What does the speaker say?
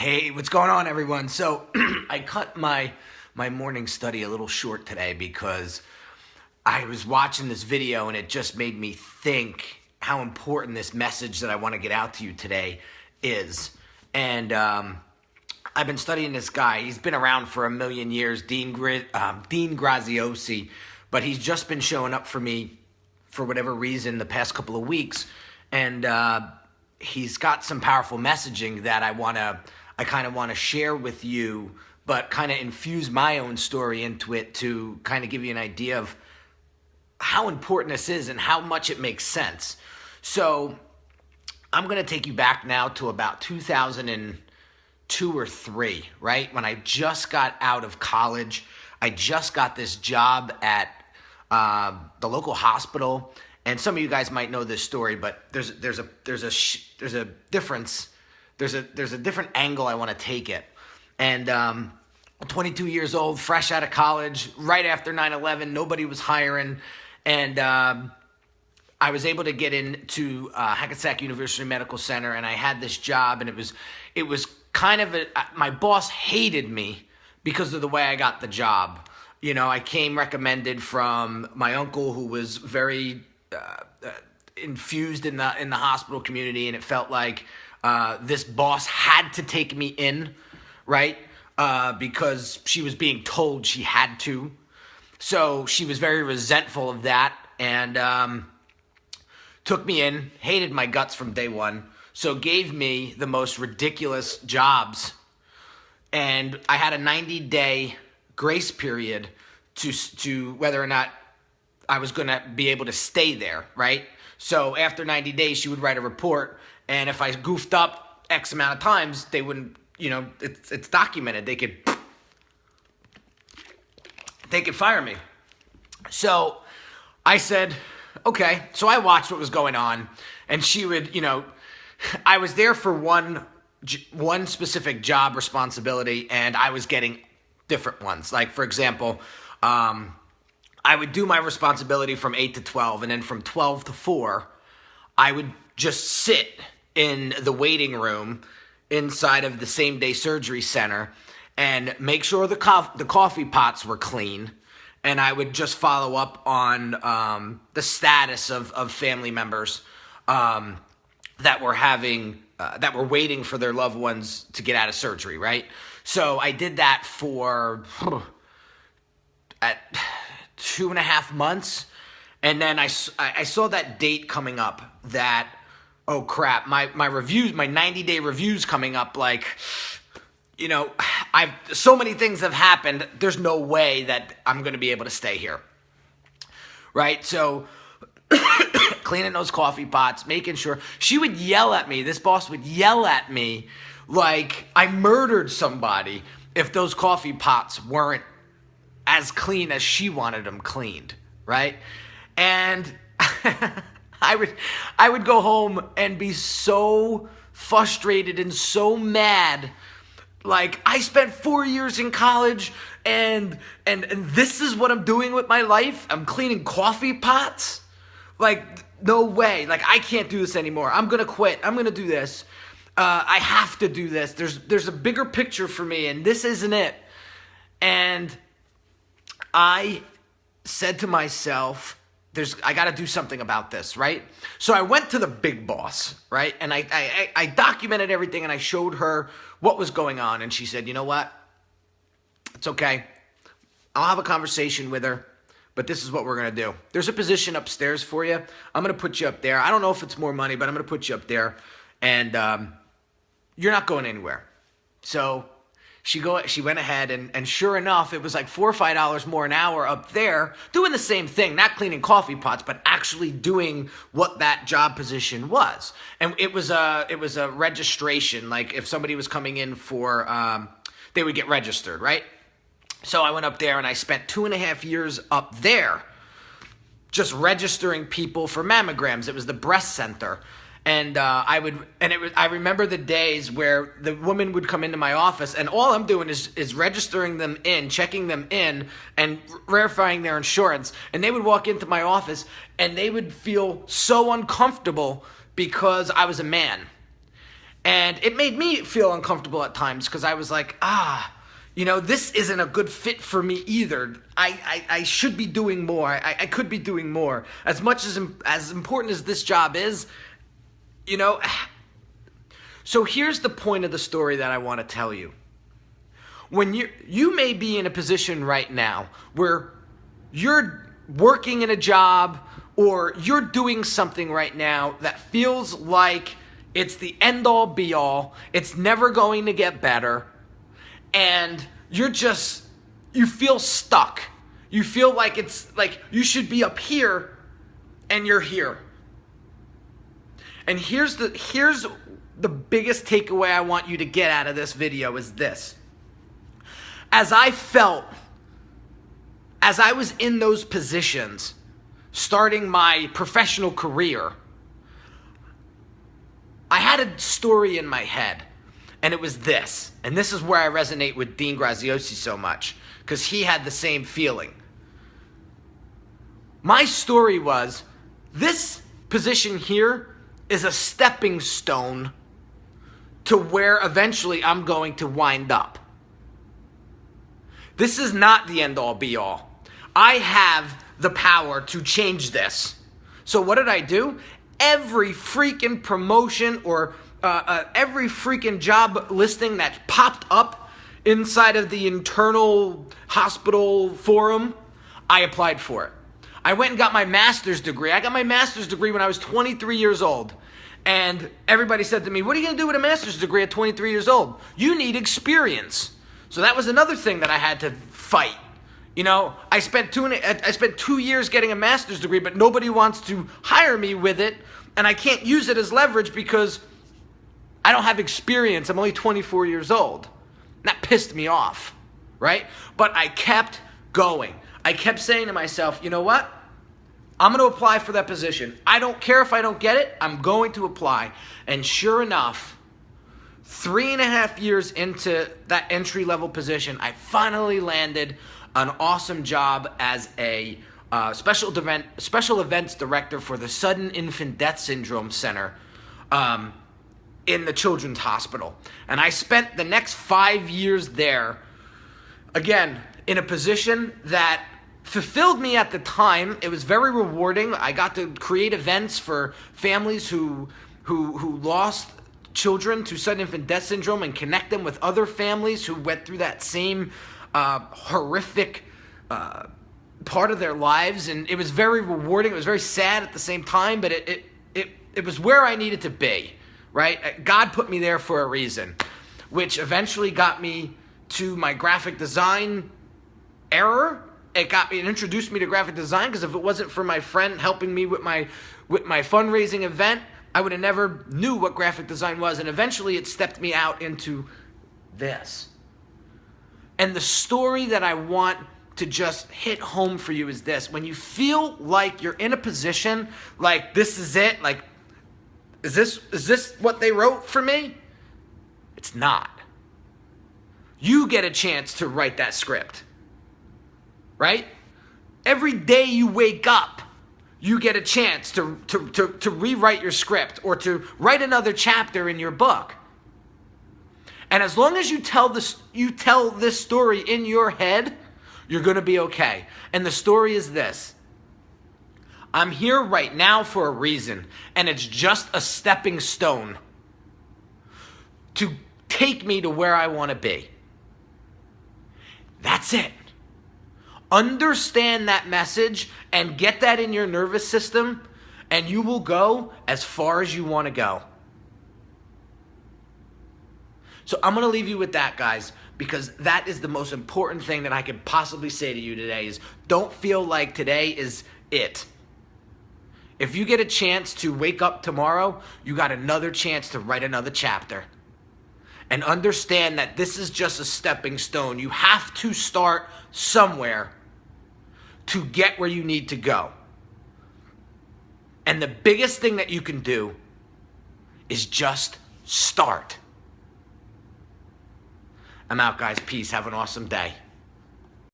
Hey, what's going on, everyone? So I cut my morning study a little short today because I was watching this video and it just made me think how important this message that I want to get out to you today is. And I've been studying this guy. He's been around for a million years, Dean Graziosi, but he's just been showing up for me for whatever reason the past couple of weeks. And he's got some powerful messaging that I kind of want to share with you, but kind of infuse my own story into it to kind of give you an idea of how important this is and how much it makes sense. So I'm going to take you back now to about 2002 or 3, right? When I just got out of college. I just got this job at the local hospital. And some of you guys might know this story, but there's a difference. There's a different angle I want to take it. And 22 years old, fresh out of college, right after 9/11, nobody was hiring. And I was able to get into Hackensack University Medical Center, and I had this job, and it was kind of my boss hated me because of the way I got the job. You know, I came recommended from my uncle, who was very infused in the hospital community, and it felt like this boss had to take me in, right? Because she was being told she had to. So she was very resentful of that and took me in, hated my guts from day one, so gave me the most ridiculous jobs. And I had a 90-day grace period to whether or not I was going to be able to stay there, right? So after 90 days, she would write a report, and if I goofed up X amount of times, they wouldn't, it's documented. They could fire me. So I said, okay. So I watched what was going on, and she would, I was there for one specific job responsibility, and I was getting different ones. Like, for example, I would do my responsibility from 8 to 12, and then from 12 to 4, I would just sit in the waiting room inside of the same-day surgery center and make sure the coffee pots were clean, and I would just follow up on the status of family members that were waiting for their loved ones to get out of surgery, right? So I did that for at 2.5 months, and then I saw that date coming up that, oh crap, my reviews, my 90-day reviews coming up, like, so many things have happened, there's no way that I'm going to be able to stay here, right? So cleaning those coffee pots, making sure, she would yell at me, this boss would yell at me like I murdered somebody if those coffee pots weren't as clean as she wanted them cleaned, right? And I would go home and be so frustrated and so mad. Like, I spent 4 years in college and this is what I'm doing with my life? I'm cleaning coffee pots? Like, no way. Like, I can't do this anymore. I'm going to quit. I'm going to do this. I have to do this. There's a bigger picture for me, and this isn't it. And I said to myself, I got to do something about this, right? So I went to the big boss, right? And I documented everything, and I showed her what was going on. And she said, you know what? It's okay. I'll have a conversation with her, but this is what we're going to do. There's a position upstairs for you. I'm going to put you up there. I don't know if it's more money, but I'm going to put you up there, and you're not going anywhere. So she went ahead, and sure enough, it was like $4 or $5 more an hour up there, doing the same thing, not cleaning coffee pots, but actually doing what that job position was. And it was a registration. Like, if somebody was coming in for, they would get registered, right? So I went up there, and I spent 2.5 years up there just registering people for mammograms. It was the breast center. And I remember the days where the woman would come into my office, and all I'm doing is registering them in, checking them in, and verifying their insurance. And they would walk into my office, and they would feel so uncomfortable because I was a man. And it made me feel uncomfortable at times because I was like, this isn't a good fit for me either. I should be doing more. I could be doing more. As much as important as this job is, So here's the point of the story that I want to tell you. When you may be in a position right now where you're working in a job or you're doing something right now that feels like it's the end-all be-all, it's never going to get better, and you feel stuck. You feel like it's like you should be up here and you're here. And here's the biggest takeaway I want you to get out of this video is this. As I was in those positions, starting my professional career, I had a story in my head, and it was this. And this is where I resonate with Dean Graziosi so much, because he had the same feeling. My story was, this position here is a stepping stone to where eventually I'm going to wind up. This is not the end-all be-all. I have the power to change this. So what did I do? Every freaking promotion or every freaking job listing that popped up inside of the internal hospital forum, I applied for it. I went and got my master's degree. I got my master's degree when I was 23 years old. And everybody said to me, what are you going to do with a master's degree at 23 years old? You need experience. So that was another thing that I had to fight. I spent 2 years getting a master's degree, but nobody wants to hire me with it, and I can't use it as leverage because I don't have experience. I'm only 24 years old. That pissed me off, right? But I kept going. I kept saying to myself, you know what? I'm going to apply for that position. I don't care if I don't get it. I'm going to apply. And sure enough, 3.5 years into that entry-level position, I finally landed an awesome job as a special events director for the Sudden Infant Death Syndrome Center in the Children's Hospital. And I spent the next 5 years there, again, in a position that fulfilled me at the time. It was very rewarding. I got to create events for families who lost children to sudden infant death syndrome and connect them with other families who went through that same horrific part of their lives. And it was very rewarding. It was very sad at the same time, but it was where I needed to be, right? God put me there for a reason, which eventually got me to my graphic design era. It introduced me to graphic design, because if it wasn't for my friend helping me with my fundraising event, I would have never knew what graphic design was. And eventually it stepped me out into this. And the story that I want to just hit home for you is this. When you feel like you're in a position like this is it, like, is this what they wrote for me? It's not. You get a chance to write that script. Right? Every day you wake up, you get a chance to rewrite your script or to write another chapter in your book. And as long as you tell this story in your head, you're going to be okay. And the story is this. I'm here right now for a reason, and it's just a stepping stone to take me to where I want to be. That's it. Understand that message and get that in your nervous system, and you will go as far as you want to go. So I'm going to leave you with that, guys, because that is the most important thing that I could possibly say to you today is don't feel like today is it. If you get a chance to wake up tomorrow, you got another chance to write another chapter. And understand that this is just a stepping stone. You have to start somewhere to get where you need to go. And the biggest thing that you can do is just start. I'm out, guys. Peace. Have an awesome day.